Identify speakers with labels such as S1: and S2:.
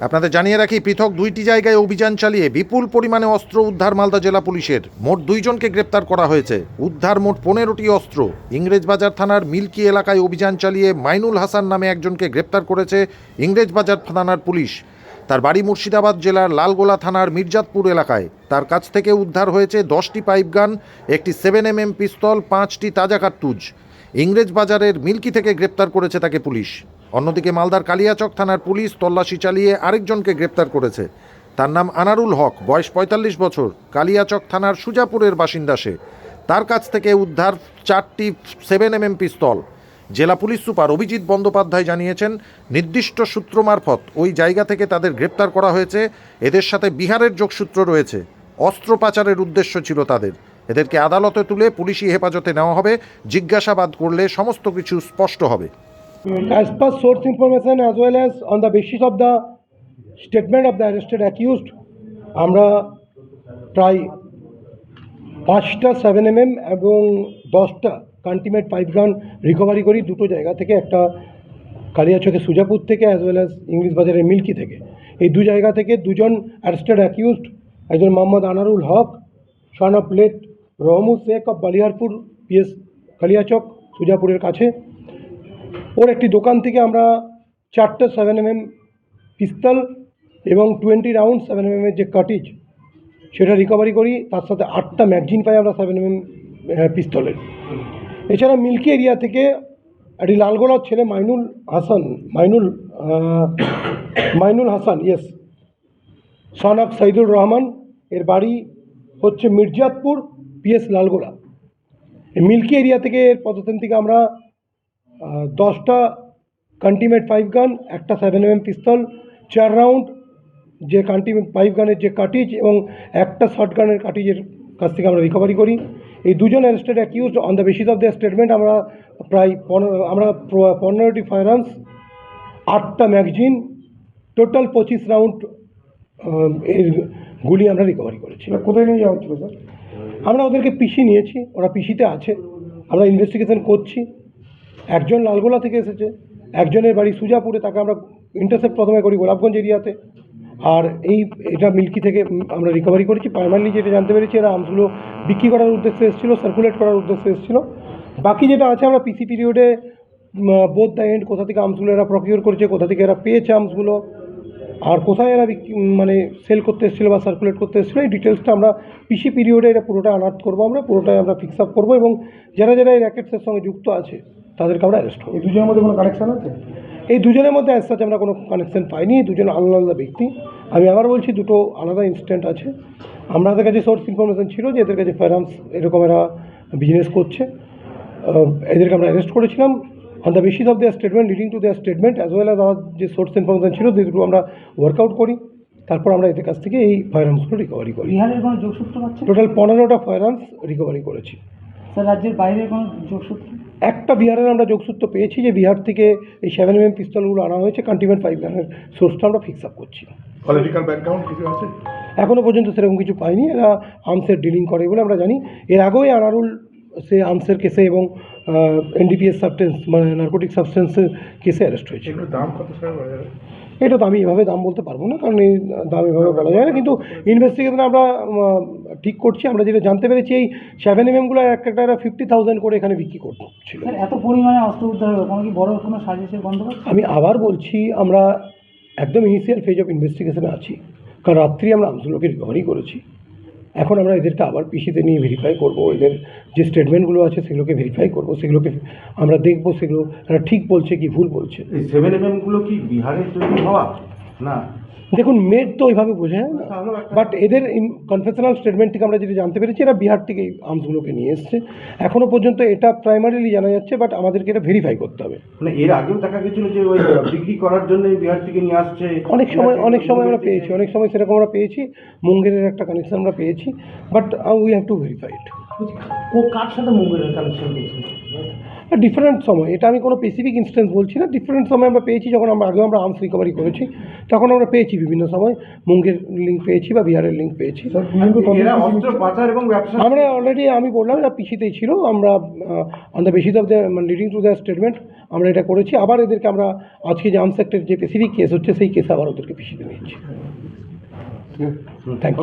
S1: আপনাদের জানিয়ে রাখি, পৃথক দুইটি জায়গায় অভিযান চালিয়ে বিপুল পরিমাণে অস্ত্র উদ্ধার মালদা জেলা পুলিশের। মোট 2 জনকে গ্রেপ্তার করা হয়েছে। উদ্ধার মোট 15টি অস্ত্র। ইংরেজবাজার থানার মিল্কি এলাকায় অভিযান চালিয়ে মাইনুল হাসান নামে একজনকে গ্রেপ্তার করেছে ইংরেজবাজার থানার পুলিশ। তার বাড়ি মুর্শিদাবাদ জেলার লালগোলা থানার মির্জাতপুর এলাকায়। তার কাছ থেকে উদ্ধার হয়েছে 10টি পাইপ গান, একটি 7mm পিস্তল, 5টি তাজা কার্তুজ। ইংরেজবাজারের মিল্কি থেকে গ্রেপ্তার করেছে তাকে পুলিশ। অন্যদিকে মালদার কালিয়াচক থানার পুলিশ তল্লাশি চালিয়ে আরেকজনকে গ্রেপ্তার করেছে। তার নাম আনারুল হক, বয়স 45 বছর, কালিয়াচক থানার সুজাপুরের বাসিন্দা সে। তার কাছ থেকে উদ্ধার 4টি 7mm পিস্তল। জেলা পুলিশ সুপার অভিজিৎ বন্দ্যোপাধ্যায় জানিয়েছেন, নির্দিষ্ট সূত্র মারফত ওই জায়গা থেকে তাদের গ্রেপ্তার করা হয়েছে। এদের সাথে বিহারের যোগসূত্র রয়েছে। অস্ত্র পাচারের উদ্দেশ্য ছিল তাদের। এদেরকে আদালতে তুলে পুলিশি হেফাজতে নেওয়া হবে। জিজ্ঞাসাবাদ করলে সমস্ত কিছু স্পষ্ট হবে।
S2: As per source information as well as on the basis of the statement of the arrested accused, আমরা প্রায় 5টা 7mm এবং 10টা কান্টিমেট পাইপ গান রিকভারি করি দুটো জায়গা থেকে, একটা কালিয়াচকের সুজাপুর থেকে অ্যাজ ওয়েল অ্যাজ ইংলিশ বাজারের মিল্কি থেকে। এই দু জায়গা থেকে দুজন অ্যারেস্টেড অ্যাকিউজড, একজন Mohammad Anarul Haque son of late Rahmud Sheikh of Baliharpur PS Kaliachak সুজাপুরের কাছে। ওর একটি দোকান থেকে আমরা 4টে 7mm পিস্তল এবং 20 রাউন্ড 7mm যে কাটিজ সেটা রিকভারি করি। তার সাথে 8টা ম্যাগজিন পাই আমরা 7mm পিস্তলের। এছাড়া মিল্কি এরিয়া থেকে একটি লালগোলার ছেলে Mainul Hasan yes son of Saidur Rahman, এর বাড়ি হচ্ছে মির্জাতপুর পিএস লালগোলা। এই মিল্কি এরিয়া থেকে এর পদতন থেকে আমরা 10টা কান্টিমেট পাইপ গান, একটা 7mm পিস্তল, 4 রাউন্ড যে কান্টিমেট পাইপ গানের যে কাটিজ এবং একটা শর্ট গানের কাটিজের কাছ থেকে আমরা রিকভারি করি। এই দুজন arrested accused on the basis of the statement আমরা প্রায় 15টি ফায়ার আর্মস, 8টা ম্যাগজিন, টোটাল 25 রাউন্ড এর গুলি আমরা রিকভারি করেছি।
S3: কোথায় নিয়ে যাওয়া হচ্ছিল স্যার?
S2: আমরা ওদেরকে পিসি নিয়েছি, ওরা পিসিতে আছে, আমরা ইনভেস্টিগেশন করছি। একজন লালগোলা থেকে এসেছে, একজনের বাড়ি সুজাপুরে, তাকে আমরা ইন্টারসেপ্ট প্রথমে করি গোলাপগঞ্জ এরিয়াতে। আর এটা মিল্কি থেকে আমরা রিকভারি করেছি। প্রাইমারিলি যেটা জানতে পেরেছি, এরা আর্মসগুলো বিক্রি করার উদ্দেশ্যে এসেছিলো, সার্কুলেট করার উদ্দেশ্যে এসেছিলো। বাকি যেটা আছে আমরা পিসি পিরিয়ডে বোথ দ্য এন্ড কোথা থেকে আর্মসগুলো এরা প্রকিউর করেছে, কোথা থেকে এরা পেয়েছে আর্মসগুলো, আর কোথায় এরা মানে সেল করতে এসেছিলো বা সার্কুলেট করতে এসেছিলো, এই ডিটেলসটা আমরা পিসি পিরিয়ডে এটা পুরোটা আনার্ট করবো, আমরা পুরোটাই আমরা ফিক্স আপ করবো এবং যারা যারা এই র্যাকেটসের সঙ্গে যুক্ত আছে তাদেরকে আমরা অ্যারেস্ট করবো।
S3: এই দুজনের মধ্যে কোনো কানেকশন আছে?
S2: এই দুজনের মধ্যে অ্যাজ সাচ আমরা কোনো কানেকশন পাইনি। দুজন আলাদা আলাদা ব্যক্তি। আমি আবার বলছি, দুটো আলাদা ইনসিডেন্ট আছে। আমাদের কাছে সোর্স ইনফরমেশন ছিল যে এদের কাছে ফায়ার আর্মস এরকম এরা বিজনেস করছে। এদেরকে আমরা অ্যারেস্ট করেছিলাম on the basis of their statement, leading to their statement as well as আমার যে সোর্স ইনফরমেশন ছিল সেগুলো আমরা ওয়ার্কআউট করি। তারপর আমরা এদের কাছ থেকে এই ফায়ার আর্মসগুলো রিকভারি করি।
S4: বিহারের কোনো যোগসূত্র পাচ্ছে?
S2: টোটাল 15টা ফায়ার আর্মস রিকভারি করেছি।
S4: স্যার, রাজ্যের বাইরের কোনো যোগসূত্র?
S2: একটা বিহারের আমরা যোগসূত্র পেয়েছি, যে বিহার থেকে এই 7mm পিস্তলগুলো আনা হয়েছে। কান্টিমেট পাইপ গানের সোর্সটা আমরা ফিক্স আপ করছি।
S3: পলিটিক্যাল ব্যাকগ্রাউন্ড কিছু আছে?
S2: এখনও পর্যন্ত সেরকম কিছু পাইনি। এরা আর্মসের ডিলিং করে বলে আমরা জানি। এর আগেও আনারুল সে আর্মসের কেসে এবং এনডিপিএস সাবস্টেন্স মানে নার্কোটিক সাবস্টেন্সের কেসে অ্যারেস্ট হয়েছে।
S3: এগুলোর দাম কত স্যার?
S2: এটা তো আমি এভাবে দাম বলতে পারবো না, কারণ এই দাম এভাবে বলা যায় না, কিন্তু ইনভেস্টিগেশনে আমরা ঠিক করছি। আমরা যেটা জানতে পেরেছি, এই 7mmগুলো একটা 50,000 করে এখানে বিক্রি করছিল।
S4: স্যার, এত পরিমাণে অস্ত্র উদ্ধার হলো, কোনো কি বড় কোনো সাজিশের বন্দোবস্ত?
S2: আমি আবার বলছি, আমরা একদম ইনিশিয়াল ফেজ অফ ইনভেস্টিগেশনে আছি, কারণ রাত্রি আমরা আর্মসগুলোকে রিকভারি করেছি। এখন আমরা এদেরকে আবার পিসিতে নিয়ে ভেরিফাই করবো। এদের যে স্টেটমেন্টগুলো আছে সেগুলোকে ভেরিফাই করবো, সেগুলোকে আমরা দেখবো সেগুলো এরা ঠিক বলছে কি ভুল বলছে।
S5: এই 7mmগুলো কি বিহারের তৈরি হওয়া না?
S2: দেখুন, মেড তো ওইভাবে বোঝায় না, বাট এদের কনফেশনাল স্টেটমেন্ট থেকে আমরা যেটা জানতে পেরেছি, এরা বিহার থেকে এই আর্মসগুলোকে নিয়ে এসছে। এখনও পর্যন্ত এটা প্রাইমারিলি জানা যাচ্ছে, বাট আমাদেরকে এটা ভেরিফাই করতে হবে।
S5: মানে এর আগেও দেখা গেছিল যে ওই বিক্রি করার জন্য বিহার থেকে নিয়ে আসছে।
S2: অনেক সময় আমরা পেয়েছি, অনেক সময় সেরকম আমরা পেয়েছি। মুঙ্গেরের একটা কানেকশন আমরা পেয়েছি, but we have to verify it.
S4: ও কার সাথে মুঙ্গেরের কানেকশন পেয়েছে?
S2: ডিফারেন্ট সময়, এটা আমি কোনো স্পেসিফিক ইনস্ট্যান্স বলছি না, ডিফারেন্ট সময় আমরা পেয়েছি। যখন আমরা আর্মস রিকভারি করেছি তখন আমরা পেয়েছি বিভিন্ন সময় মুঙ্গের লিঙ্ক পেয়েছি বা বিহারের লিঙ্ক পেয়েছি।
S3: স্যার কিন্তু
S5: এরা অস্ত্র পাচার এবং ব্যবসা
S2: আমরা অলরেডি আমি বললাম এটা পিসিতেই ছিল, আমরা on the basis of the leading to the statement আমরা এটা করেছি। আবার এদেরকে আমরা আজকে যে আর্মস অ্যাক্টের যে স্পেসিফিক কেস হচ্ছে সেই কেসে আবার ওদেরকে পিসিতে নিচ্ছি। Thank you.